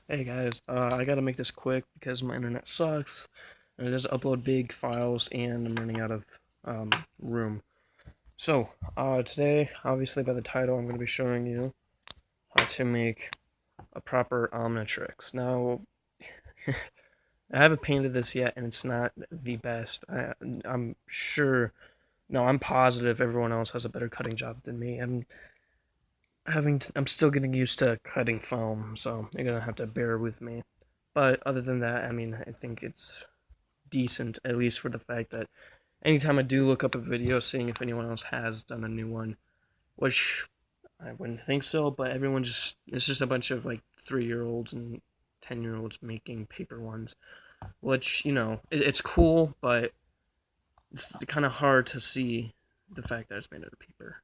Hey guys, I gotta make this quick because my internet sucks, and it does upload big files, and I'm running out of room. So, today, obviously by the title, I'm gonna be showing you how to make a proper omnitrix. Now, I haven't painted this yet, and it's not the best. I'm sure, no, I'm positive everyone else has a better cutting job than me. I'm still getting used to cutting foam, so you're gonna have to bear with me. But other than that, I mean, I think it's decent, at least for the fact that anytime I do look up a video, seeing if anyone else has done a new one, which I wouldn't think so, but it's just a bunch of like 3-year-olds and 10-year-olds making paper ones, which, it's cool, but it's kind of hard to see the fact that it's made out of paper.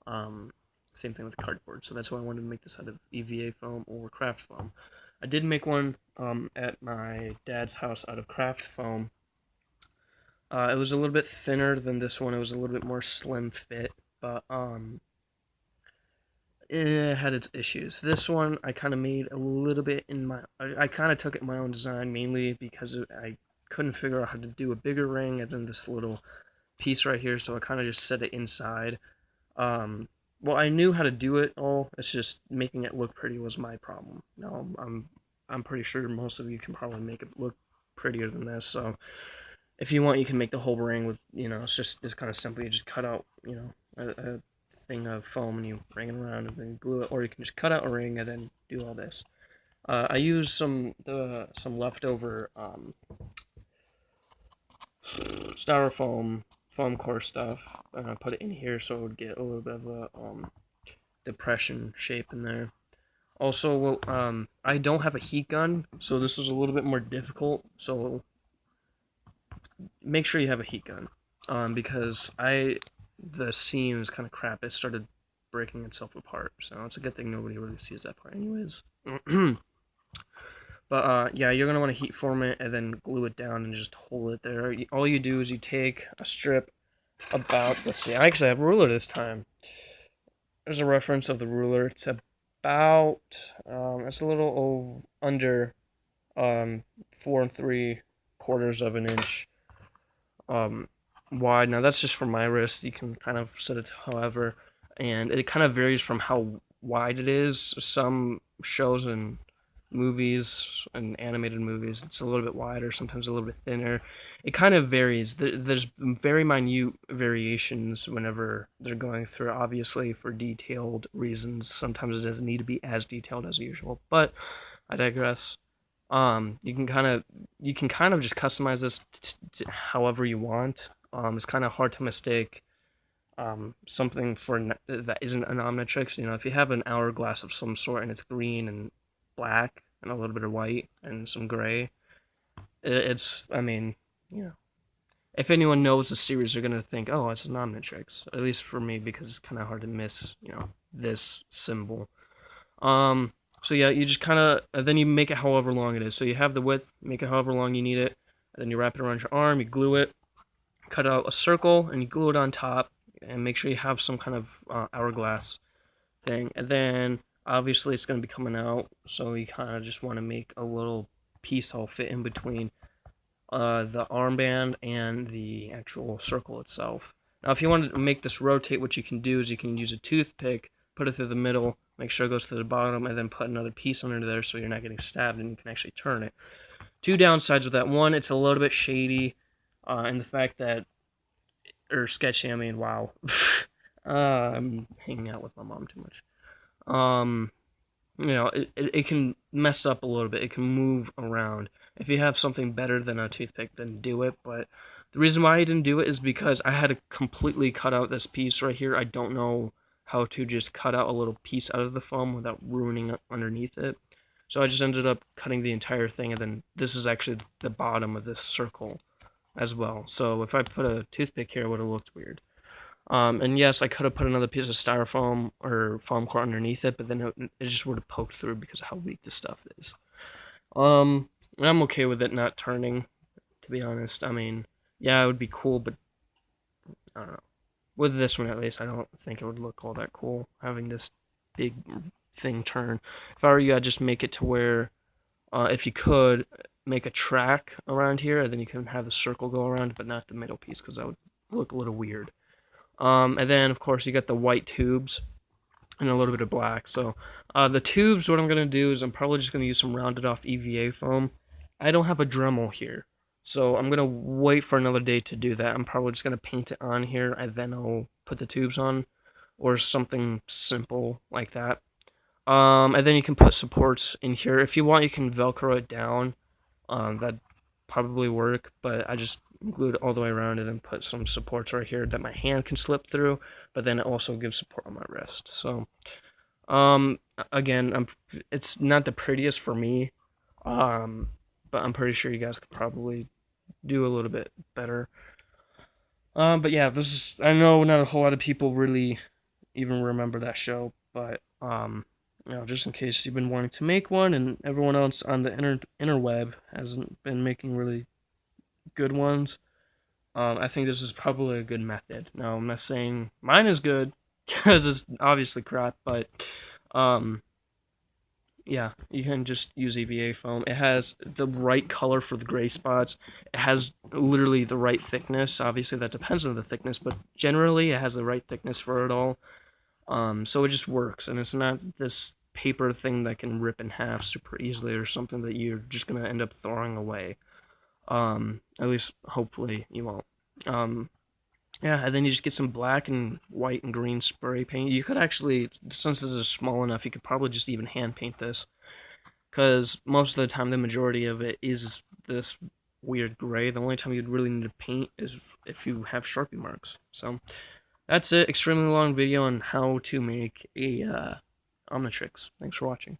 Um, Same thing with cardboard, so that's why I wanted to make this out of EVA foam or craft foam. I did make one at my dad's house out of craft foam. It was a little bit thinner than this one. It was a little bit more slim fit, but it had its issues. This one I kind of made a little bit in my. I kind of took it in my own design mainly because I couldn't figure out how to do a bigger ring and then this little piece right here, so I kind of just set it inside. Well, I knew how to do it all. It's just making it look pretty was my problem. Now I'm pretty sure most of you can probably make it look prettier than this. So if you want, you can make the whole ring with, it's kind of simple. You just cut out, a thing of foam and you ring it around and then glue it, or you can just cut out a ring and then do all this. I use some leftover styrofoam foam core stuff, and I put it in here so it would get a little bit of a depression shape in there. Also, I don't have a heat gun, so this is a little bit more difficult. So make sure you have a heat gun, because the seam is kind of crap. It started breaking itself apart, so it's a good thing nobody really sees that part, anyways. But yeah, you're gonna want to heat form it and then glue it down and just hold it there. All you do is you take a strip about, let's see, I actually have a ruler this time. There's a reference of the ruler. It's about, it's a little under 4 3/4 of an inch wide. Now that's just for my wrist. You can kind of set it however, and it kind of varies from how wide it is. Some shows and movies and animated movies, it's a little bit wider, sometimes a little bit thinner. It kind of varies. There's very minute variations whenever they're going through, obviously, for detailed reasons. Sometimes it doesn't need to be as detailed as usual, but I digress. You can kind of just customize this however you want. It's kind of hard to mistake something that isn't an omnitrix. If you have an hourglass of some sort and it's green and black and a little bit of white and some gray, I mean, if anyone knows the series, they're gonna think, oh, it's an omnitrix. At least for me, because it's kind of hard to miss, this symbol. So yeah, you just kind of, then you make it however long it is. So you have the width, make it however long you need it, and then you wrap it around your arm, you glue it, cut out a circle, and you glue it on top, and make sure you have some kind of hourglass thing. And then, obviously, it's going to be coming out, so you kind of just want to make a little piece that'll fit in between the armband and the actual circle itself. Now, if you want to make this rotate, what you can do is you can use a toothpick, put it through the middle, make sure it goes to the bottom, and then put another piece under there so you're not getting stabbed and you can actually turn it. Two downsides with that. One, it's a little bit shady, and the fact that, or sketchy, I mean, wow. I'm hanging out with my mom too much. Um, it can mess up a little bit. It can move around. If you have something better than a toothpick, then do it. But the reason why I didn't do it is because I had to completely cut out this piece right here. I don't know how to just cut out a little piece out of the foam without ruining it underneath it. So I just ended up cutting the entire thing, and then this is actually the bottom of this circle as well. So if I put a toothpick here, it would have looked weird. And yes, I could have put another piece of styrofoam or foam core underneath it, but then it just would have poked through because of how weak the stuff is. And I'm okay with it not turning, to be honest. I mean, yeah, it would be cool, but I don't know. With this one, at least, I don't think it would look all that cool, having this big thing turn. If I were you, I'd just make it to where, if you could, make a track around here, and then you can have the circle go around, but not the middle piece, because that would look a little weird. And then, of course, you got the white tubes and a little bit of black. So the tubes, what I'm going to do is I'm probably just going to use some rounded off EVA foam. I don't have a Dremel here, so I'm going to wait for another day to do that. I'm probably just going to paint it on here, and then I'll put the tubes on, or something simple like that. And then you can put supports in here. If you want, you can Velcro it down. That'd probably work, but I just glued it all the way around it and put some supports right here that my hand can slip through, but then it also gives support on my wrist. So, again, it's not the prettiest for me, but I'm pretty sure you guys could probably do a little bit better. But yeah, I know not a whole lot of people really even remember that show, but, just in case you've been wanting to make one and everyone else on the interweb hasn't been making really good ones, I think this is probably a good method. Now, I'm not saying mine is good, because it's obviously crap, but, yeah, you can just use EVA foam. It has the right color for the gray spots. It has literally the right thickness. Obviously, that depends on the thickness, but generally, it has the right thickness for it all. So it just works, and it's not this paper thing that can rip in half super easily or something that you're just gonna end up throwing away. At least hopefully you won't. Yeah, and then you just get some black and white and green spray paint. You could actually, since this is small enough, you could probably just even hand paint this, because most of the time the majority of it is this weird gray. The only time you'd really need to paint is if you have Sharpie marks. So that's it. Extremely long video on how to make a Omnitrix. Thanks for watching.